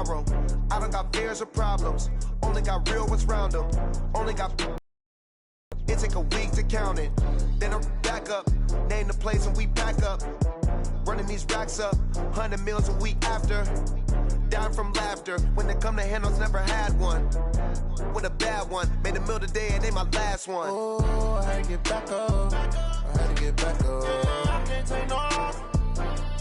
tomorrow. I don't got fears or problems, only got real ones round them. Only got it take a week to count it. Then I'm back up, name the place and we pack up. Running these racks up, 100 meals a week after. Down from laughter, when they come to handles, never had one. With a bad one, made a meal today and ain't my last one. Oh, I had to get back up, I had to get back up. I can't take no off,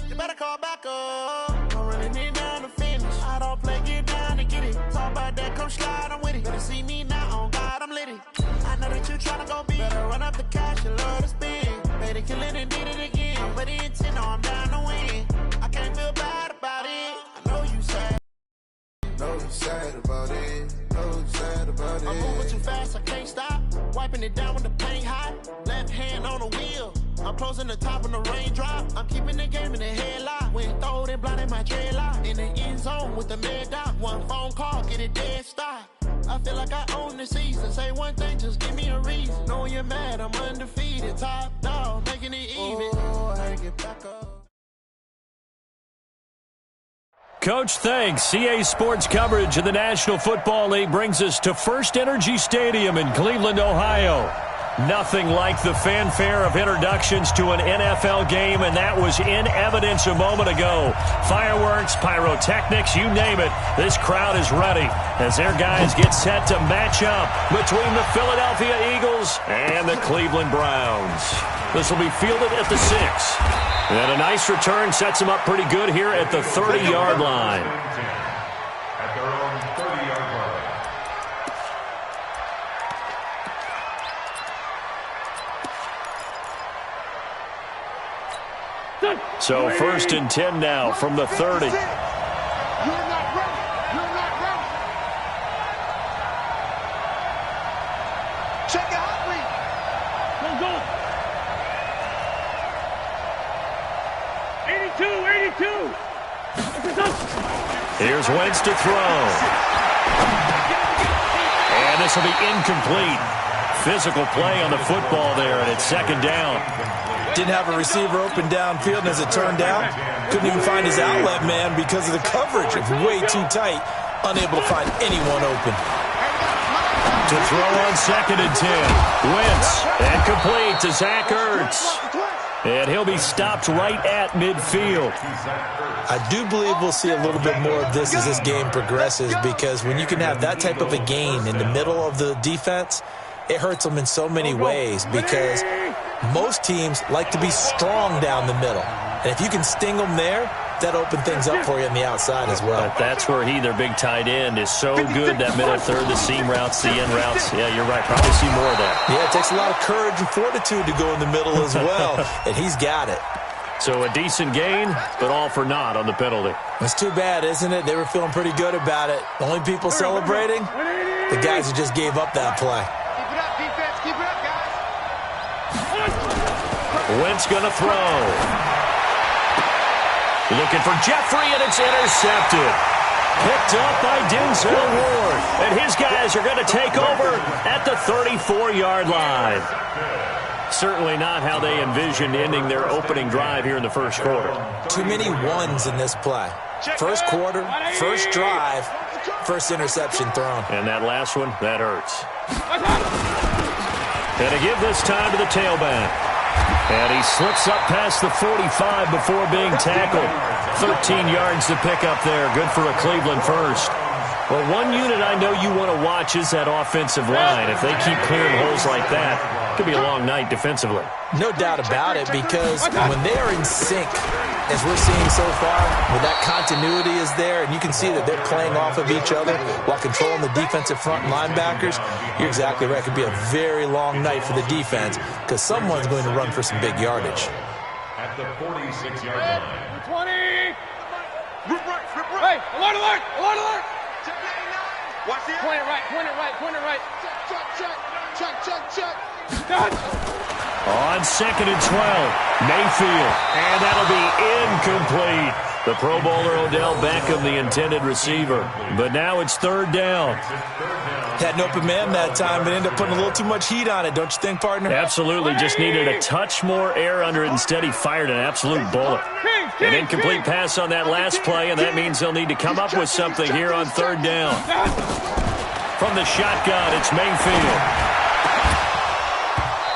you better call back up. I'm running it down to finish, I don't play, get down to get it. Talk about that, come slide, I'm with it. Better see me now, on God, I'm litty. I know that you tryna go big, better run up the cash, you love to spend. Better kill it and did it again, I'm with the intent, no, I'm down to win. I can't feel bad about it, I know you sad. Know you sad about it, know you sad about it. I'm moving too fast, I can't stop. Wiping it down when the paint hot. Left hand on the wheel, I'm closing the top when the raindrop. I'm keeping the game in the headlock. When throwed and blinded my dreadlock. In the end zone with the mad dot. One phone call, get it dead stop. I feel like I own the season. Say one thing, just give me a reason. Knowing you're mad, I'm undefeated. Top dog, making it even. Oh, I had to get back up. Coach, thanks. CA Sports coverage of the National Football League brings us to First Energy Stadium in Cleveland, Ohio. Nothing like the fanfare of introductions to an NFL game, and that was in evidence a moment ago. Fireworks, pyrotechnics, you name it. This crowd is ready as their guys get set to match up between the Philadelphia Eagles and the Cleveland Browns. This will be fielded at the 6. And a nice return sets them up pretty good here at the 30-yard line. At their own 30-yard line. So 1st and 10 now from the 30. You're not ready. You're not ready. Check the hot read. Go. 82. Here's Wentz to throw. And this will be incomplete. Physical play on the football there, and it's 2nd down. Didn't have a receiver open downfield, and as it turned out, couldn't even find his outlet man because of the coverage. It was way too tight, unable to find anyone open. To throw on 2nd and 10. Wentz, and complete to Zach Ertz. And he'll be stopped right at midfield. I do believe we'll see a little bit more of this as this game progresses, because when you can have that type of a gain in the middle of the defense, it hurts them in so many ways, because most teams like to be strong down the middle. And if you can sting them there, that opens things up for you on the outside as well. But that's where their big tight end, is so good, that middle third, the seam routes, the end routes. Yeah, you're right. Probably see more of that. Yeah, it takes a lot of courage and fortitude to go in the middle as well, and he's got it. So a decent gain, but all for naught on the penalty. It's too bad, isn't it? They were feeling pretty good about it. The only people celebrating, the guys who just gave up that play. Keep it up, defense. Keep it up, guys. Wentz going to throw. Looking for Jeffrey, and it's intercepted. Picked up by Denzel Ward. And his guys are going to take over at the 34-yard line. Certainly not how they envisioned ending their opening drive here in the first quarter. Too many ones in this play. First quarter, first drive, first interception thrown. And that last one, that hurts. And to give this time to the tailback. And he slips up past the 45 before being tackled. 13 yards to pick up there. Good for a Cleveland first. Well, one unit I know you want to watch is that offensive line. If they keep clearing holes like that, it could be a long night defensively. No doubt about it, because when they are in sync, as we're seeing so far, where that continuity is there, and you can see that they're playing off of each other while controlling the defensive front and linebackers, you're exactly right. It could be a very long night for the defense, because someone's going to run for some big yardage. At the 46-yard line. 20. Hey, alert. Watch the point it right. Check. On 2nd and 12, Mayfield, and that'll be incomplete. The Pro Bowler Odell Beckham, the intended receiver. But now it's third down. Had an open man that time, but ended up putting a little too much heat on it, don't you think, partner? Absolutely. Just needed a touch more air under it. Instead, he fired an absolute bullet. An incomplete pass on that last play, and that means they'll need to come up with something here on third down. From the shotgun, it's Mayfield.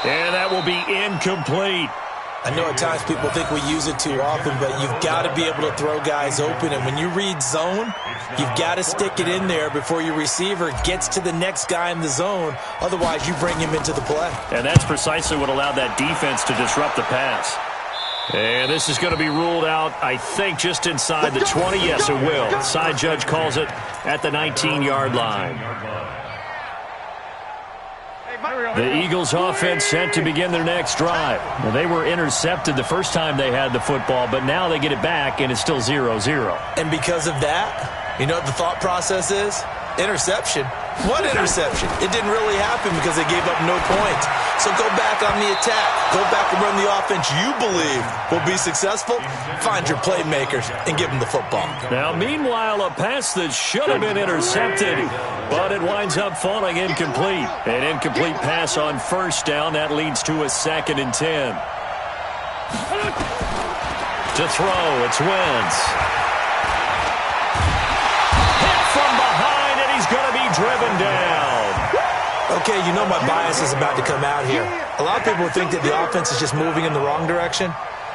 And that will be incomplete. I know at times people think we use it too often, but you've got to be able to throw guys open. And when you read zone, you've got to stick it in there before your receiver gets to the next guy in the zone. Otherwise, you bring him into the play. And that's precisely what allowed that defense to disrupt the pass. And this is going to be ruled out, I think, just inside the 20. Yes, it will. The side judge calls it at the 19-yard line. The Eagles offense set to begin their next drive. Well, they were intercepted the first time they had the football, but now they get it back, and it's still 0-0. And because of that, you know what the thought process is? Interception. What interception? It didn't really happen because they gave up no points. So go back on the attack. Go back and run the offense you believe will be successful. Find your playmakers and give them the football. Now, meanwhile, a pass that should have been intercepted, but it winds up falling incomplete. An incomplete pass on first down. That leads to a 2nd and 10. To throw, it's Wentz. Hit from behind, and he's going to be driven down. Okay, you know my bias is about to come out here. A lot of people think that the offense is just moving in the wrong direction.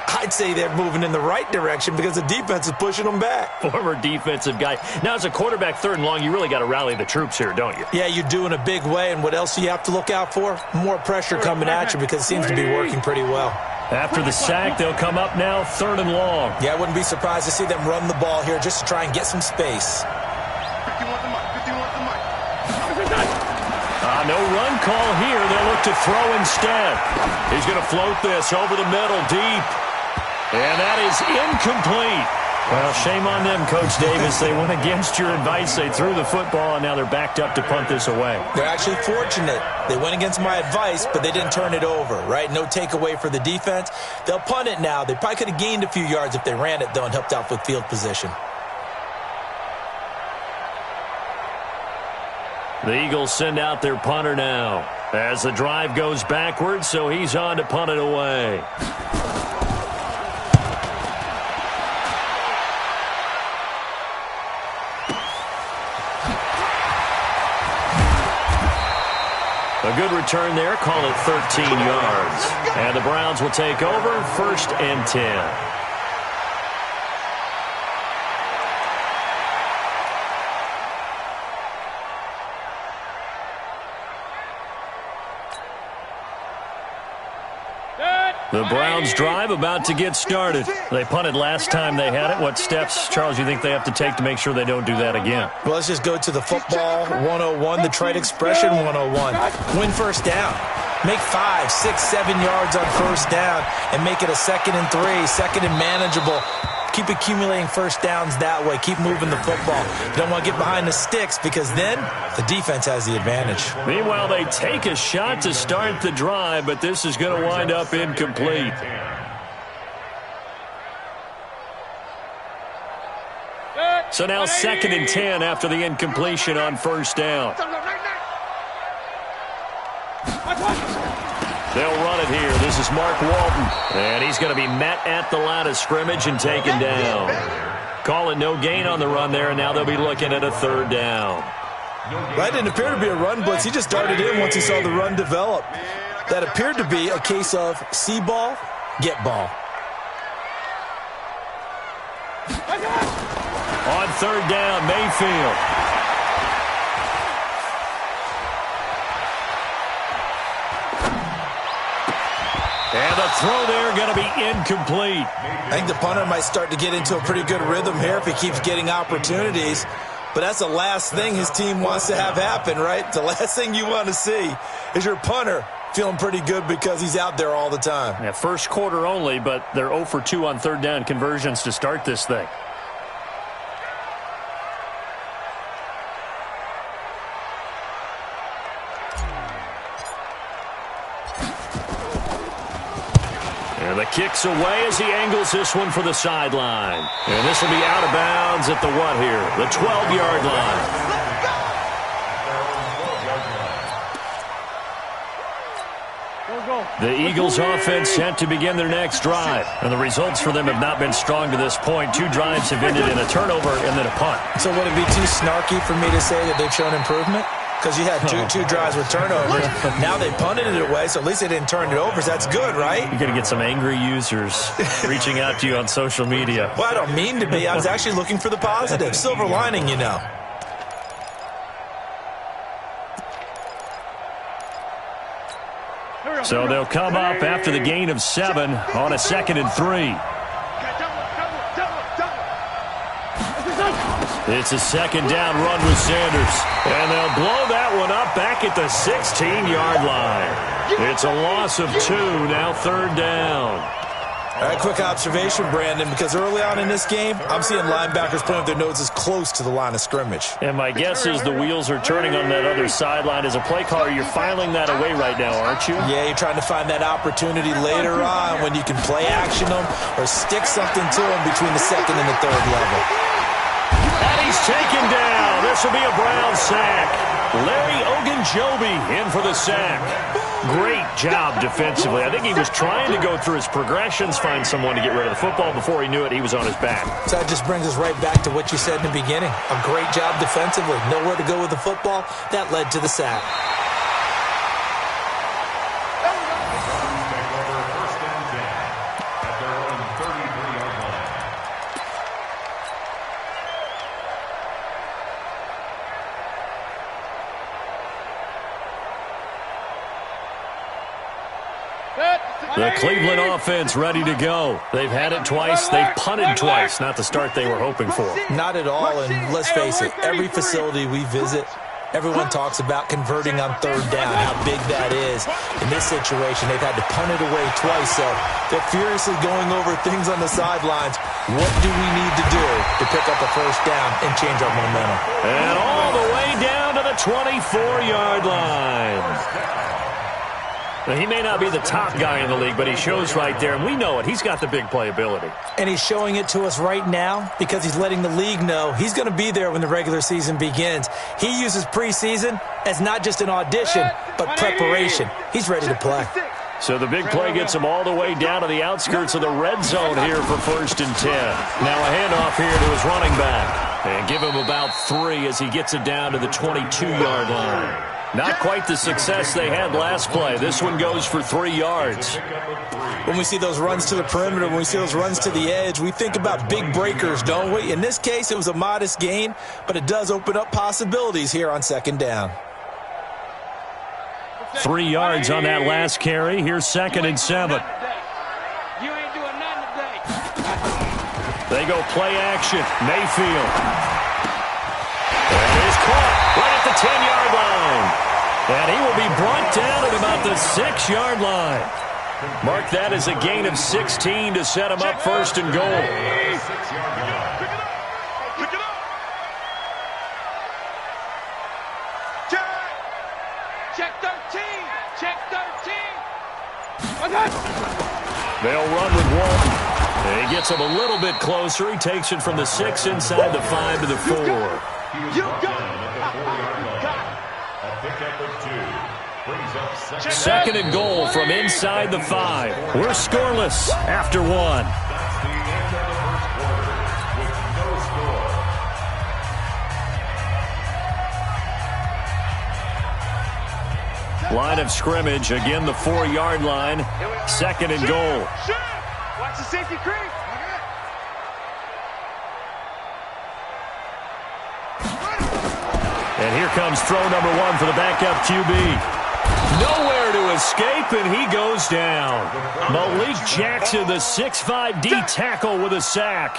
I'd say they're moving in the right direction because the defense is pushing them back. Former defensive guy. Now, as a quarterback, 3rd and long, you really got to rally the troops here, don't you? Yeah, you do in a big way, and what else do you have to look out for? More pressure coming at you because it seems to be working pretty well. After the sack, they'll come up now 3rd and long. Yeah, I wouldn't be surprised to see them run the ball here just to try and get some space. No run call here. They'll look to throw instead. He's going to float this over the middle deep. And that is incomplete. Well, shame on them, Coach Davis. They went against your advice. They threw the football, and now they're backed up to punt this away. They're actually fortunate. They went against my advice, but they didn't turn it over, right? No takeaway for the defense. They'll punt it now. They probably could have gained a few yards if they ran it, though, and helped out with field position. The Eagles send out their punter now as the drive goes backwards, so he's on to punt it away. A good return there, call it 13 yards. And the Browns will take over 1st and 10. The Browns drive about to get started. They punted last time they had it. What steps, Charles, you think they have to take to make sure they don't do that again? Well, let's just go to the football 101, the trade expression 101. Win first down. Make 5, 6, 7 yards on first down and make it a 2nd and 3, 2nd and manageable. Keep accumulating first downs that way. Keep moving the football. You don't want to get behind the sticks because then the defense has the advantage. Meanwhile, they take a shot to start the drive, but this is going to wind up incomplete. So now 2nd and 10 after the incompletion on first down. They'll run it here. This is Mark Walton. And he's going to be met at the line of scrimmage and taken down. Call it no gain on the run there, and now they'll be looking at a 3rd down. That didn't appear to be a run blitz. He just darted in once he saw the run develop. That appeared to be a case of see ball, get ball. On 3rd down, Mayfield. And the throw there going to be incomplete. I think the punter might start to get into a pretty good rhythm here if he keeps getting opportunities. But that's the last thing his team wants to have happen, right? The last thing you want to see is your punter feeling pretty good because he's out there all the time. Yeah, first quarter only, but they're 0 for 2 on 3rd down conversions to start this thing. The kick's away as he angles this one for the sideline. And this will be out of bounds at the what here? The 12-yard line. The Eagles offense set to begin their next drive. And the results for them have not been strong to this point. 2 drives have ended in a turnover and then a punt. So would it be too snarky for me to say that they've shown improvement? Because you had two drives with turnovers. Now they punted it away, so at least they didn't turn it over. So that's good, right? You're going to get some angry users reaching out to you on social media. Well, I don't mean to be. I was actually looking for the positive. Silver lining, you know. So they'll come up after the gain of 7 on a 2nd and 3. It's a 2nd down run with Sanders. And they'll blow that one up back at the 16-yard line. It's a loss of 2, now 3rd down. All right, quick observation, Brandon, because early on in this game, I'm seeing linebackers playing with their noses close to the line of scrimmage. And my guess is the wheels are turning on that other sideline. As a play caller, you're filing that away right now, aren't you? Yeah, you're trying to find that opportunity later on when you can play action them or stick something to them between the 2nd and the 3rd level. And he's taken down. This will be a Brown sack. Larry Ogunjobi in for the sack. Great job defensively. I think he was trying to go through his progressions, find someone to get rid of the football. Before he knew it, he was on his back. So that just brings us right back to what you said in the beginning. A great job defensively. Nowhere to go with the football. That led to the sack. The Cleveland offense ready to go. They've had it twice. They've punted twice. Not the start they were hoping for. Not at all, and let's face it, every facility we visit, everyone talks about converting on 3rd down, how big that is. In this situation, they've had to punt it away twice, so they're furiously going over things on the sidelines. What do we need to do to pick up a 1st down and change our momentum? And all the way down to the 24-yard line. Now, he may not be the top guy in the league, but he shows right there, and we know it. He's got the big playability. And he's showing it to us right now because he's letting the league know he's going to be there when the regular season begins. He uses preseason as not just an audition, but preparation. He's ready to play. So the big play gets him all the way down to the outskirts of the red zone here for 1st and 10. Now a handoff here to his running back. And give him about 3 as he gets it down to the 22-yard line. Not quite the success they had last play. This one goes for 3 yards. When we see those runs to the perimeter, when we see those runs to the edge, we think about big breakers, don't we? In this case, it was a modest gain, but it does open up possibilities here on 2nd down. 3 yards on that last carry. Here's 2nd and 7. You ain't doing nothing today. They go play action. Mayfield. And he's caught right at the 10-yard line. And he will be brought down at about the 6-yard line. Mark that as a gain of 16 to set him up 1st and goal. Check 13. Check 13. They'll run with 1. And he gets him a little bit closer. He takes it from the 6 inside the 5 to the 4. You got it. 2nd and goal from inside the 5. We're scoreless after 1. Line of scrimmage, again the 4-yard line. 2nd and goal. Watch the safety creep. And here comes throw number 1 for the backup QB. Nowhere to escape, and he goes down. Malik Jackson, the 6'5" D tackle with a sack.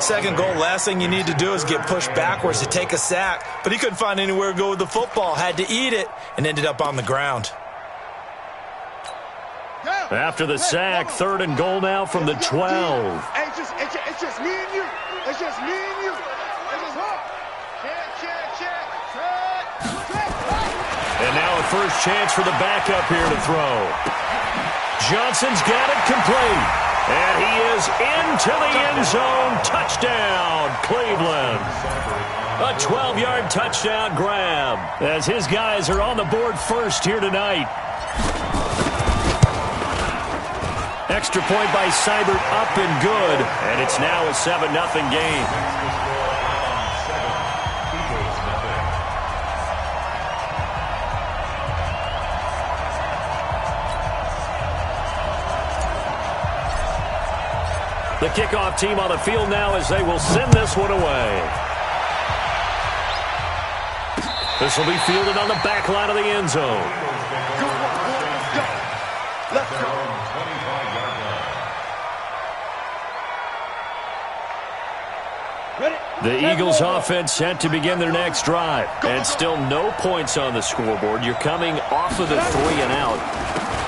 2nd goal, last thing you need to do is get pushed backwards to take a sack. But he couldn't find anywhere to go with the football, had to eat it, and ended up on the ground. After the sack, 3rd and goal now from the 12. Hey, it's just me and you. It's just me and you. It's just her. Check. And now a first chance for the backup here to throw. Johnson's got it complete. And he is into the end zone. Touchdown, Cleveland. A 12-yard touchdown grab as his guys are on the board first here tonight. Extra point by Seibert, up and good. And it's now a 7-0 game. The kickoff team on the field now as they will send this one away. This will be fielded on the back line of the end zone. The Eagles offense set to begin their next drive. And still no points on the scoreboard. You're coming off of the 3 and out.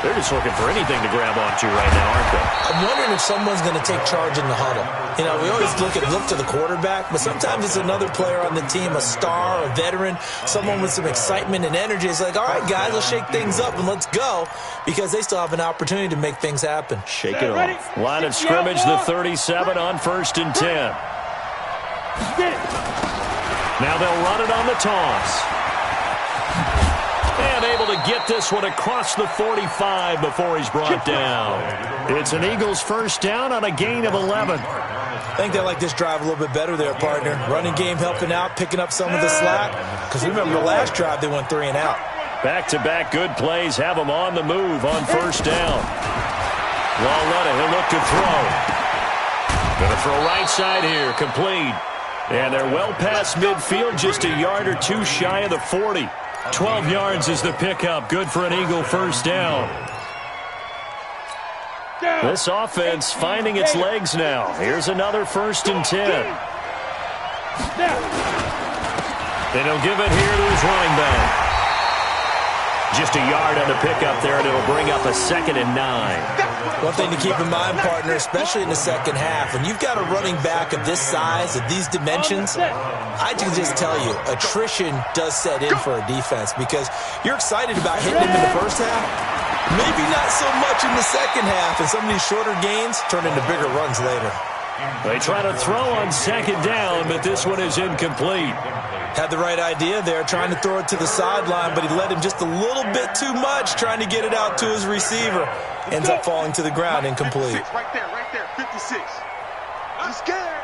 They're just looking for anything to grab onto right now, aren't they? I'm wondering if someone's going to take charge in the huddle. You know, we always look to the quarterback, but sometimes it's another player on the team, a star, a veteran, someone with some excitement and energy. It's like, all right, guys, let's shake things up and let's go, because they still have an opportunity to make things happen. Shake it off. Line of scrimmage, the 37 on 1st and 10. Now they'll run it on the toss. And able to get this one across the 45 before he's brought down. It's an Eagles first down on a gain of 11. I think they like this drive a little bit better there, partner. Running game helping out, picking up some of the slack. Because remember, the last drive they went 3 and out. Back-to-back good plays have them on the move on first down. Walletta, he'll look to throw. Going to throw right side here, complete. And they're well past midfield, just a yard or two shy of the 40. 12 yards is the pickup. Good for an Eagle first down. This offense finding its legs now. Here's another 1st and 10. Then he'll give it here to his running back. Just a yard on the pickup there, and it'll bring up a 2nd and 9. One thing to keep in mind, partner, especially in the second half, when you've got a running back of this size, of these dimensions, I can just tell you, attrition does set in for a defense, because you're excited about hitting him in the first half, maybe not so much in the second half, and some of these shorter gains turn into bigger runs later. They try to throw on 2nd down, but this one is incomplete. Had the right idea there, trying to throw it to the sideline, but he let him just a little bit too much, trying to get it out to his receiver. Ends up falling to the ground, incomplete. Right there, 56. I'm scared.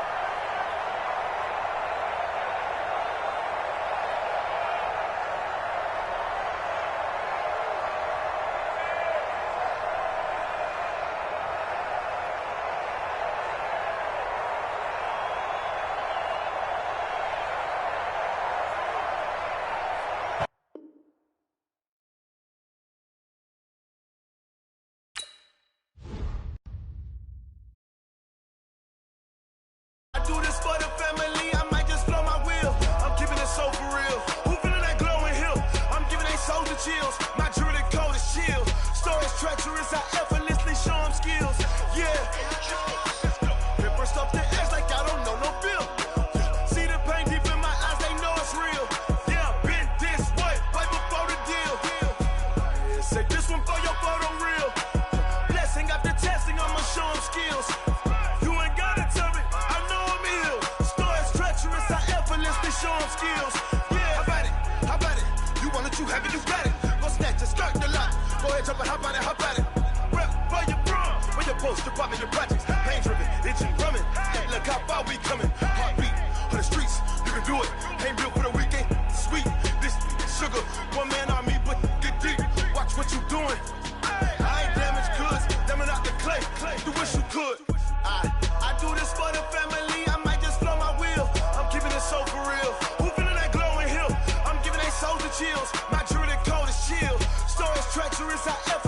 My jewelry cold as chill. Storage treacherous, I